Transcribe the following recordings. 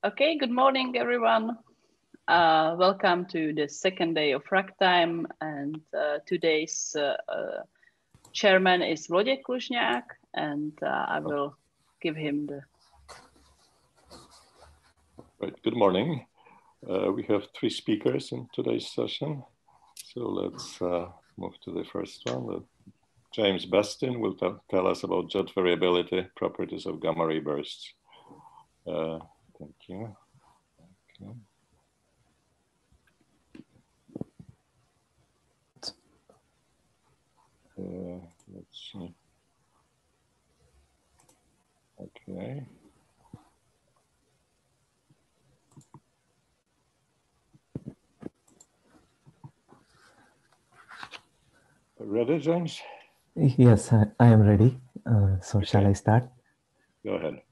Okay, good morning, everyone. Welcome to the second day of Ragtime, and today's chairman is Wojciech Kluźniak, and I will give him the. Right. Good morning. We have three speakers in today's session, so let's move to the first one. James Bestin will tell us about jet variability, properties of gamma ray bursts. Thank you. Okay. Let's see. Okay. Ready, James? Yes, I am ready. So Okay. shall I start? Go ahead.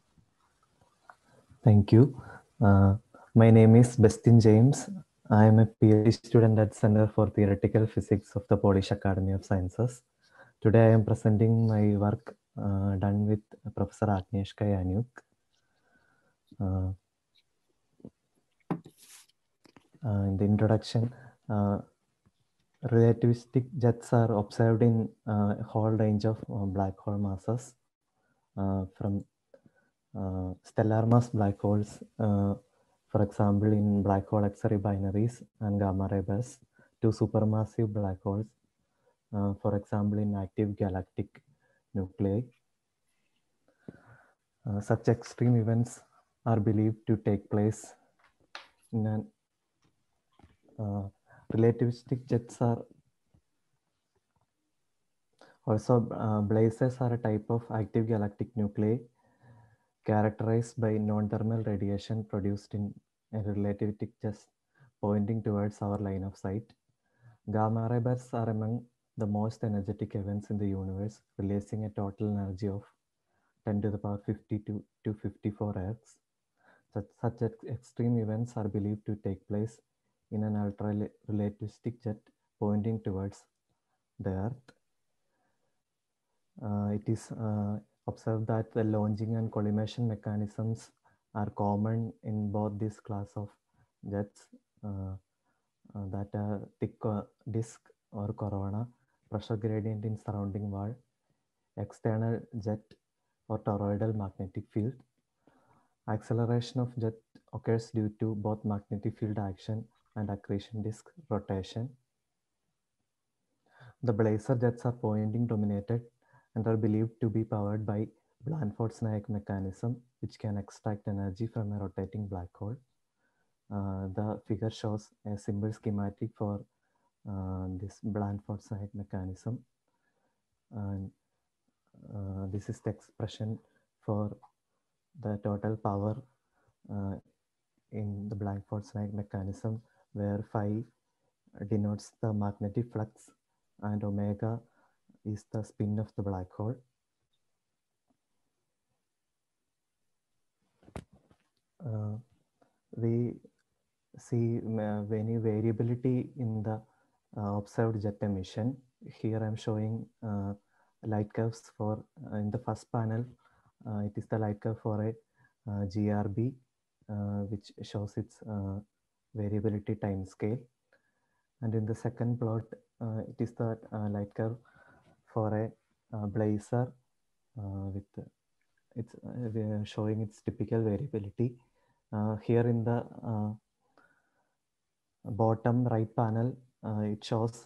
Thank you. My name is Bestin James. I am a PhD student at Center for Theoretical Physics of the Polish Academy of Sciences. Today I am presenting my work done with Professor Agnieszka Janiuk. In the introduction, relativistic jets are observed in a whole range of black hole masses from stellar mass black holes, for example, in black hole X-ray binaries and gamma ray bursts, to supermassive black holes, for example, in active galactic nuclei. Such extreme events are believed to take place in an relativistic jets are also blazars are a type of active galactic nuclei characterized by non-thermal radiation produced in a relativistic jet pointing towards our line of sight. Gamma ray bursts are among the most energetic events in the universe, releasing a total energy of 10 to the power 52 to 54 ergs. Such extreme events are believed to take place in an ultra-relativistic jet pointing towards the Earth. It is observed that the launching and collimation mechanisms are common in both this class of jets, that are thick disk or corona, pressure gradient in surrounding wall, external jet or toroidal magnetic field. Acceleration of jet occurs due to both magnetic field action and accretion disk rotation. The blazar jets are pointing dominated and are believed to be powered by Blandford-Snark mechanism, which can extract energy from a rotating black hole. The figure shows a simple schematic for this Blandford-Snark mechanism. And this is the expression for the total power in the Blandford-Snark mechanism, where phi denotes the magnetic flux and omega is the spin of the black hole. We see many variability in the observed jet emission. Here I'm showing light curves for in the first panel. It is the light curve for a GRB, which shows its variability time scale. And in the second plot, it is the light curve for a blazar with it's showing its typical variability. Here in the bottom right panel, it shows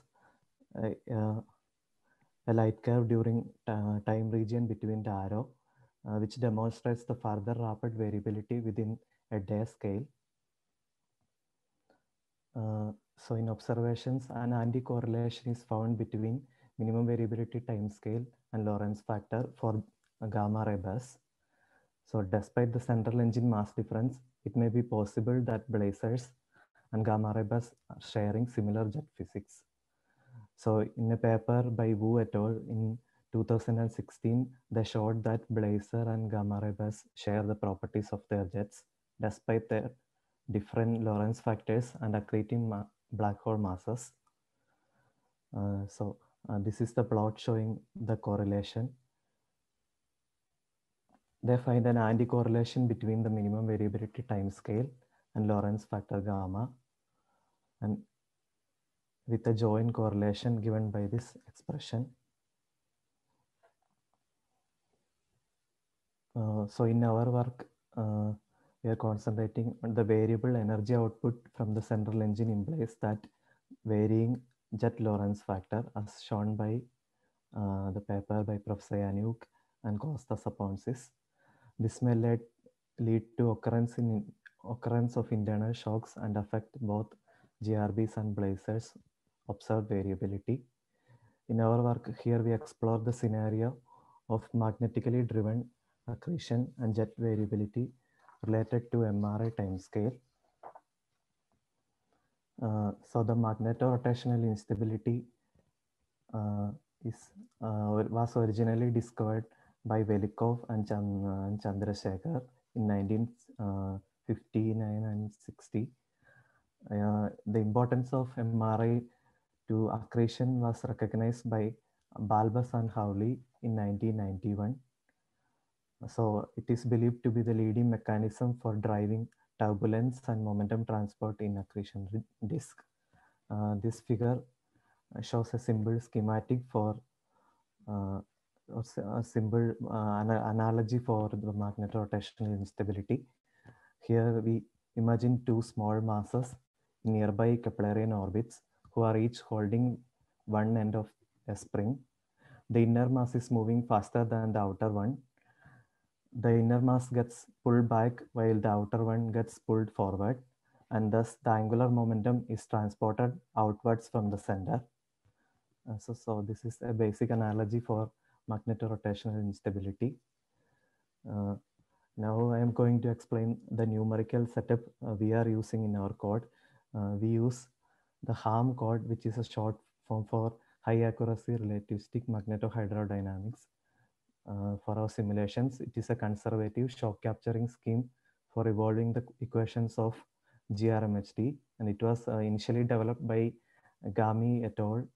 a light curve during time region between the arrow, which demonstrates the further rapid variability within a day scale. So in observations, an anti-correlation is found between minimum variability time scale and Lorentz factor for gamma ray bursts. So despite the central engine mass difference, it may be possible that blazars and gamma ray bursts are sharing similar jet physics. So in a paper by Wu et al. In 2016, they showed that blazar and gamma ray bursts share the properties of their jets despite their different Lorentz factors and accreting black hole masses. This is the plot showing the correlation. They find an anti-correlation between the minimum variability timescale and Lorentz factor gamma, and with a joint correlation given by this expression. So in our work, we are concentrating on the variable energy output from the central engine implies that varying jet Lorentz factor, as shown by the paper by Professor Yanuk and Kostas Aponsis. This may lead to occurrence of internal shocks and affect both GRBs and blazars observed variability. In our work here, we explore the scenario of magnetically driven accretion and jet variability related to MRI timescale. So the magnetorotational instability was originally discovered by Velikov and Chandrasekhar in 1959 and 60. The importance of MRI to accretion was recognized by Balbus and Hawley in 1991. So it is believed to be the leading mechanism for driving turbulence and momentum transport in accretion disk. This figure shows a symbol schematic for a symbol analogy for the magnetorotational instability. Here we imagine two small masses in nearby Keplerian orbits who are each holding one end of a spring. The inner mass is moving faster than the outer one. The inner mass gets pulled back while the outer one gets pulled forward, and thus the angular momentum is transported outwards from the center. So this is a basic analogy for magnetorotational instability. Now I am going to explain the numerical setup we are using in our code. We use the HARM code, which is a short form for high accuracy relativistic magnetohydrodynamics. For our simulations, it is a conservative shock capturing scheme for evolving the equations of GRMHD, and it was initially developed by Gami et al.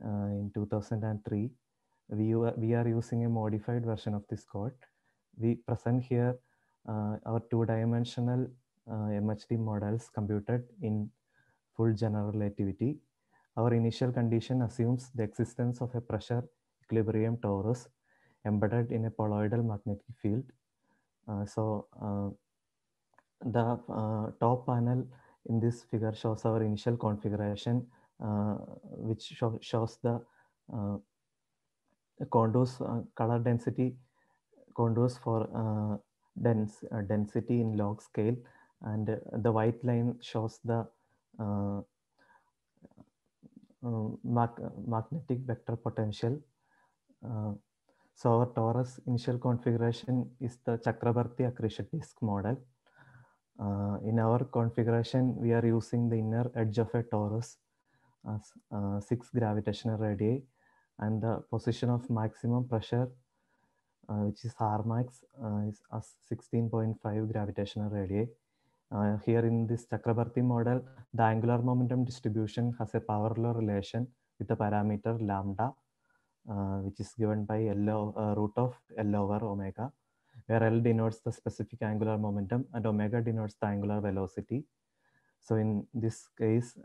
In 2003. We are using a modified version of this code. We present here our two-dimensional MHD models computed in full general relativity. Our initial condition assumes the existence of a pressure equilibrium torus embedded in a poloidal magnetic field. The top panel in this figure shows our initial configuration, which shows the contours, color density contours for density in log scale, and the white line shows the magnetic vector potential. So our torus initial configuration is the Chakrabarty accretion disk model. In our configuration, we are using the inner edge of a torus as 6 gravitational radii, and the position of maximum pressure, which is Rmax, is as 16.5 gravitational radii. Here in this Chakrabarty model, the angular momentum distribution has a power law relation with the parameter lambda, which is given by root of L over omega, where L denotes the specific angular momentum and omega denotes the angular velocity. So in this case,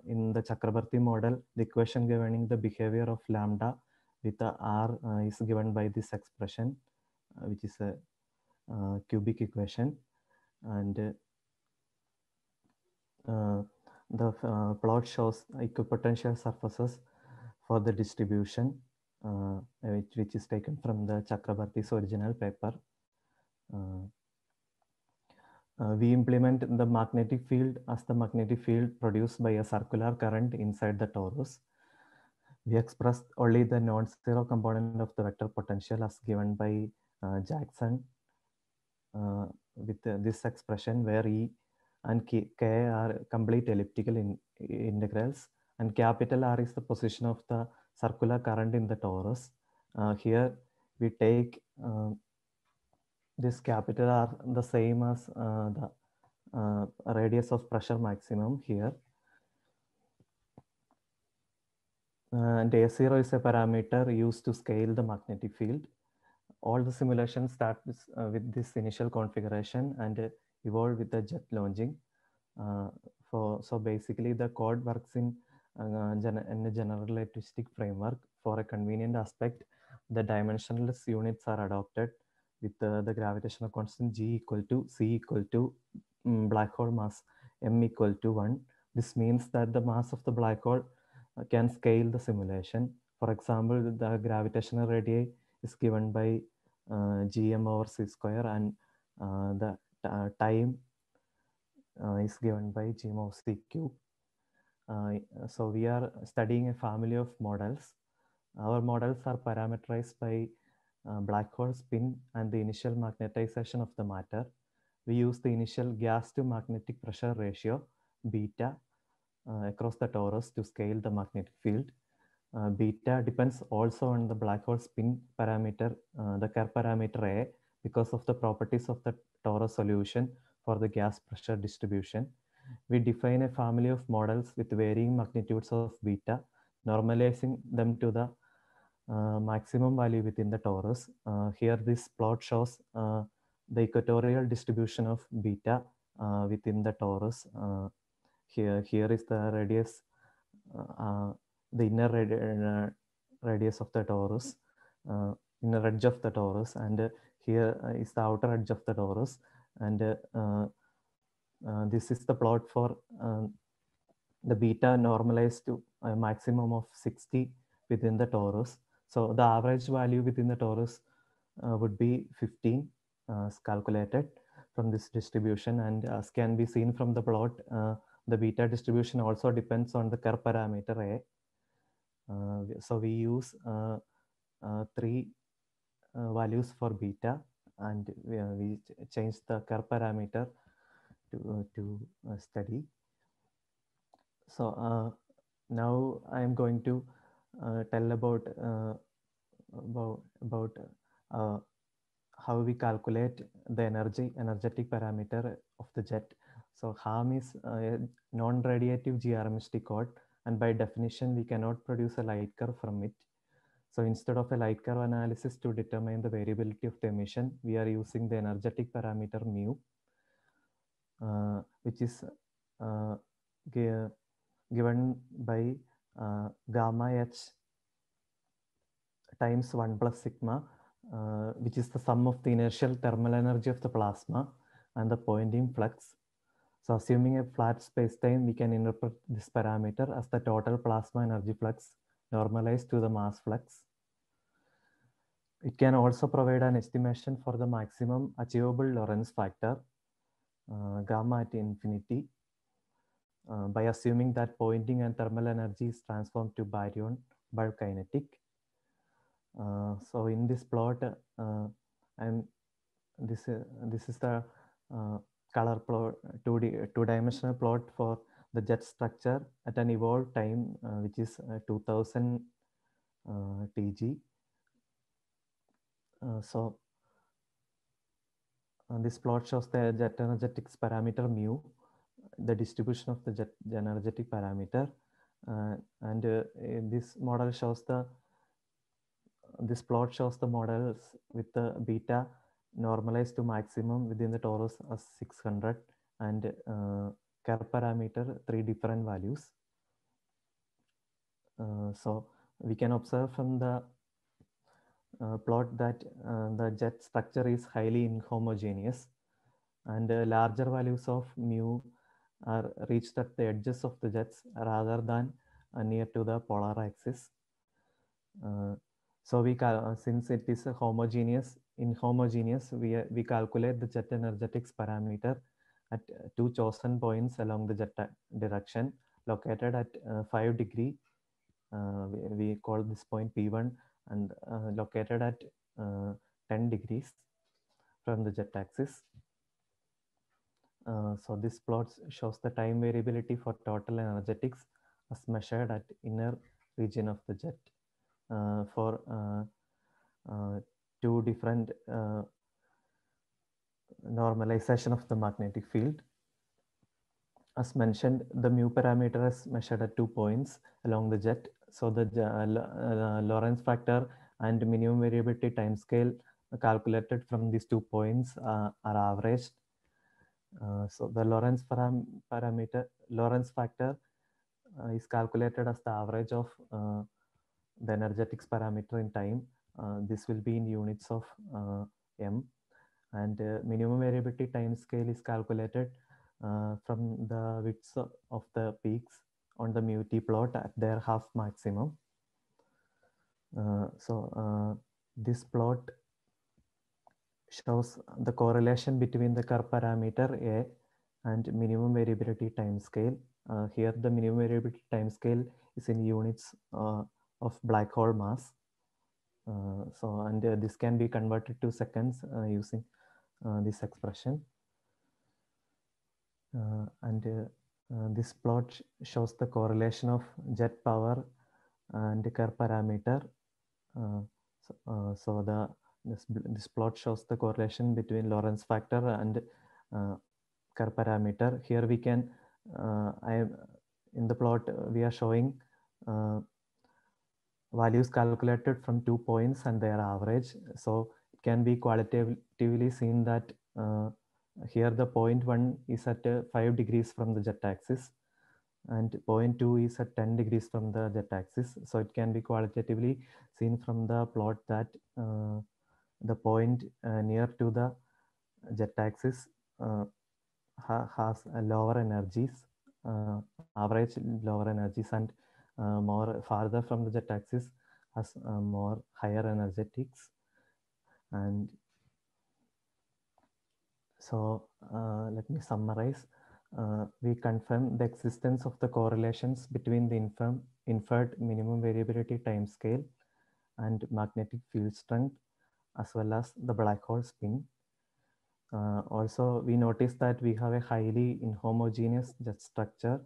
in the Chakrabarty model, the equation governing the behavior of lambda with the R is given by this expression, which is a cubic equation. And the plot shows equipotential surfaces for the distribution, which is taken from the Chakrabarty's original paper. We implement the magnetic field as the magnetic field produced by a circular current inside the torus. We expressed only the non-zero component of the vector potential as given by Jackson with this expression where E and K are complete elliptical integrals, and capital R is the position of the circular current in the torus. Here we take this capital R the same as the radius of pressure maximum here. And A0 is a parameter used to scale the magnetic field. all the simulations start with this initial configuration and evolve with the jet launching. So basically the code works in a general relativistic framework. For a convenient aspect, the dimensionless units are adopted with the gravitational constant G equal to C equal to black hole mass M equal to 1. This means that the mass of the black hole can scale the simulation. For example, the gravitational radii is given by gm over c square, and the time is given by gm over c cube. So we are studying a family of models. Our models are parameterized by black hole spin and the initial magnetization of the matter. We use the initial gas to magnetic pressure ratio, beta, across the torus to scale the magnetic field. Beta depends also on the black hole spin parameter, the Kerr parameter A, because of the properties of the torus solution for the gas pressure distribution. We define a family of models with varying magnitudes of beta, normalizing them to the maximum value within the torus. Here this plot shows the equatorial distribution of beta within the torus. Here is the radius, the inner radius of the torus, inner edge of the torus, and here is the outer edge of the torus, and this is the plot for the beta normalized to a maximum of 60 within the torus. So the average value within the torus would be 15 as calculated from this distribution, and as can be seen from the plot, the beta distribution also depends on the Kerr parameter A. So we use 3 values for beta, and we change the Kerr parameter to study. So now I am going to tell about how we calculate the energetic parameter of the jet. So HARM is a non-radiative GRMST code, and by definition we cannot produce a light curve from it. So instead of a light curve analysis to determine the variability of the emission, we are using the energetic parameter mu, which is given by gamma h times 1 plus sigma, which is the sum of the inertial thermal energy of the plasma and the Poynting flux. So assuming a flat spacetime, we can interpret this parameter as the total plasma energy flux normalized to the mass flux. It can also provide an estimation for the maximum achievable Lorentz factor, gamma at infinity, by assuming that Poynting and thermal energy is transformed to baryon bulk kinetic. So in this plot, this is the color plot, two-dimensional plot for the jet structure at an evolved time, which is 2000 TG. So this plot shows the jet energetics parameter mu, the distribution of the jet energetic parameter, and this model shows this plot shows the models with the beta normalized to maximum within the torus as 600, and Kerr parameter 3 different values. So we can observe from the plot that the jet structure is highly inhomogeneous, and larger values of mu are reached at the edges of the jets rather than near to the polar axis. So since it is a inhomogeneous, we calculate the jet energetics parameter at 2 chosen points along the jet direction located at 5 degree. We call this point P1, and located at 10 degrees from the jet axis. So this plot shows the time variability for total energetics as measured at inner region of the jet for 2 different normalization of the magnetic field. As mentioned, the mu parameter is measured at 2 points along the jet. So the Lorentz factor and minimum variability timescale calculated from these 2 points are averaged. So the Lorentz factor is calculated as the average of the energetics parameter in time. This will be in units of m, and minimum variability time scale is calculated from the widths of the peaks on the mu-t plot at their half maximum. This plot shows the correlation between the curve parameter A and minimum variability time scale. Here the minimum variability time scale is in units of black hole mass. This can be converted to seconds using this expression. This plot shows the correlation of jet power and the curve parameter. This plot shows the correlation between Lorentz factor and curve parameter. Here we can, in the plot, we are showing values calculated from 2 points and their average. So it can be qualitatively seen that here the point 1 is at 5 degrees from the jet axis, and point 2 is at 10 degrees from the jet axis. So it can be qualitatively seen from the plot that the point near to the jet axis has lower energies, average lower energies, and more farther from the jet axis has more higher energetics. And so let me summarize. We confirm the existence of the correlations between the inferred minimum variability timescale and magnetic field strength, as well as the black hole spin. Also, we notice that we have a highly inhomogeneous jet structure,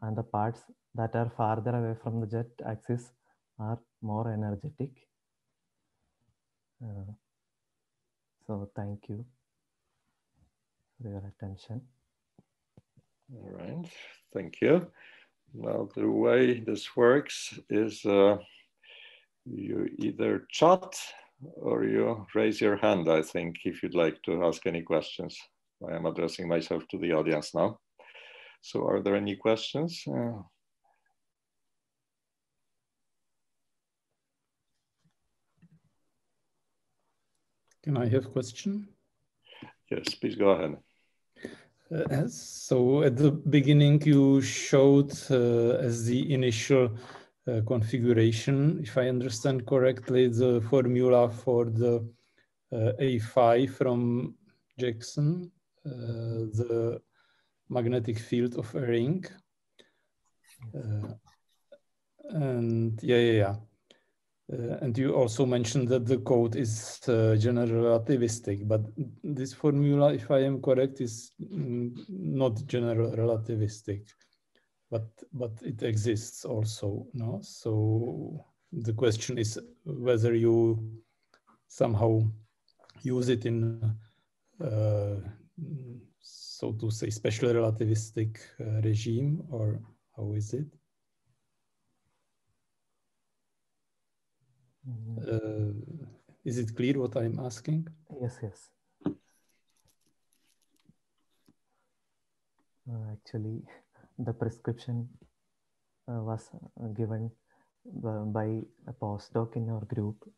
and the parts that are farther away from the jet axis are more energetic. So thank you for your attention. All right, thank you. Now the way this works is you either chat or you raise your hand, I think, if you'd like to ask any questions. I am addressing myself to the audience now. So are there any questions? Can I have a question? Yes, please go ahead. So at the beginning, you showed as the initial configuration, if I understand correctly, the formula for the A5 from Jackson, the magnetic field of a ring. And and you also mentioned that the code is general relativistic, but this formula, if I am correct, is not general relativistic, but it exists also, no? So the question is whether you somehow use it in, so to say, special relativistic regime, or how is it? Is it clear what I'm asking? Yes, yes. Actually, the prescription was given by a postdoc in our group.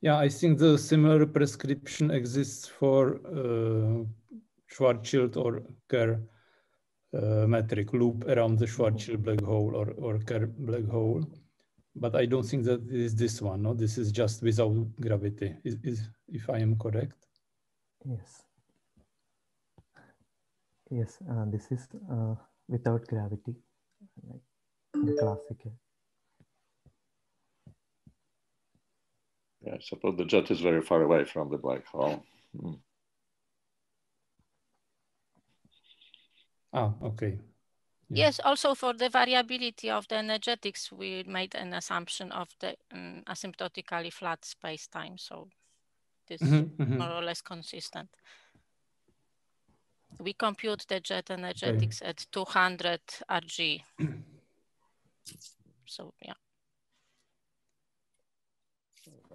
Yeah, I think the similar prescription exists for Schwarzschild or Kerr metric loop around the Schwarzschild black hole or Kerr black hole. But I don't think that it is this one. No, this is just without gravity. Is if I am correct? Yes. Yes, this is without gravity, like the classical. Yeah, I suppose the jet is very far away from the black hole. Ah, okay. Yeah. Yes, also for the variability of the energetics, we made an assumption of the asymptotically flat space-time. So this is more or less consistent. We compute the jet energetics at 200 Rg. So, yeah.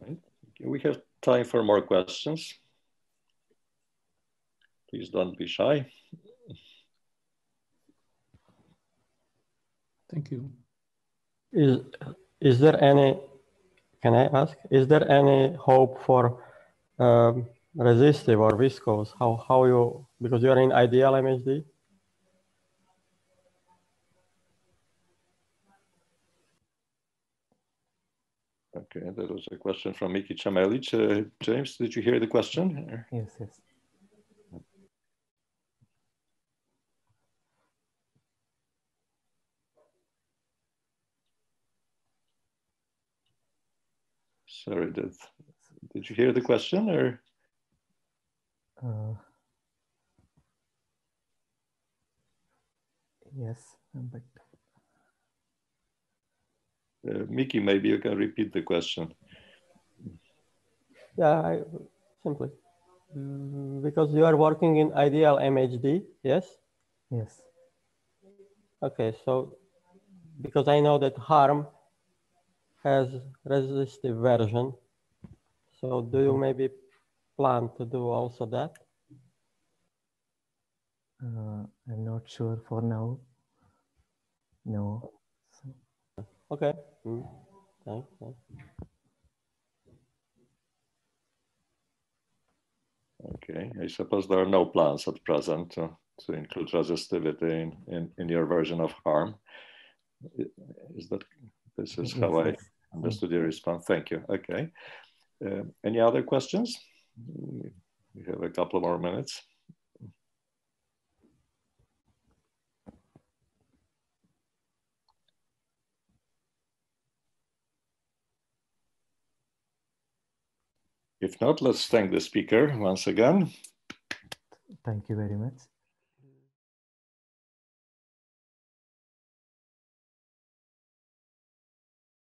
Right. We have time for more questions. Please don't be shy. Thank you. Is there any, can I ask, is there any hope for resistive or viscose? How you, because you are in ideal MHD? Okay, that was a question from Miki Chamelic. James, did you hear the question? Yes, yes. Sorry, did you hear the question or? Yes, but. Miki, maybe you can repeat the question. Yeah, simply. Because you are working in ideal MHD, yes? Yes. Okay, so because I know that harm has resistive version, so do you maybe plan to do also that? I'm not sure for now. No. So. Okay. Thanks. Okay, I suppose there are no plans at present to include resistivity in your version of harm. Is that, this is how I understood your response. Thank you. Okay. Any other questions? We have a couple more minutes. If not, let's thank the speaker once again. Thank you very much.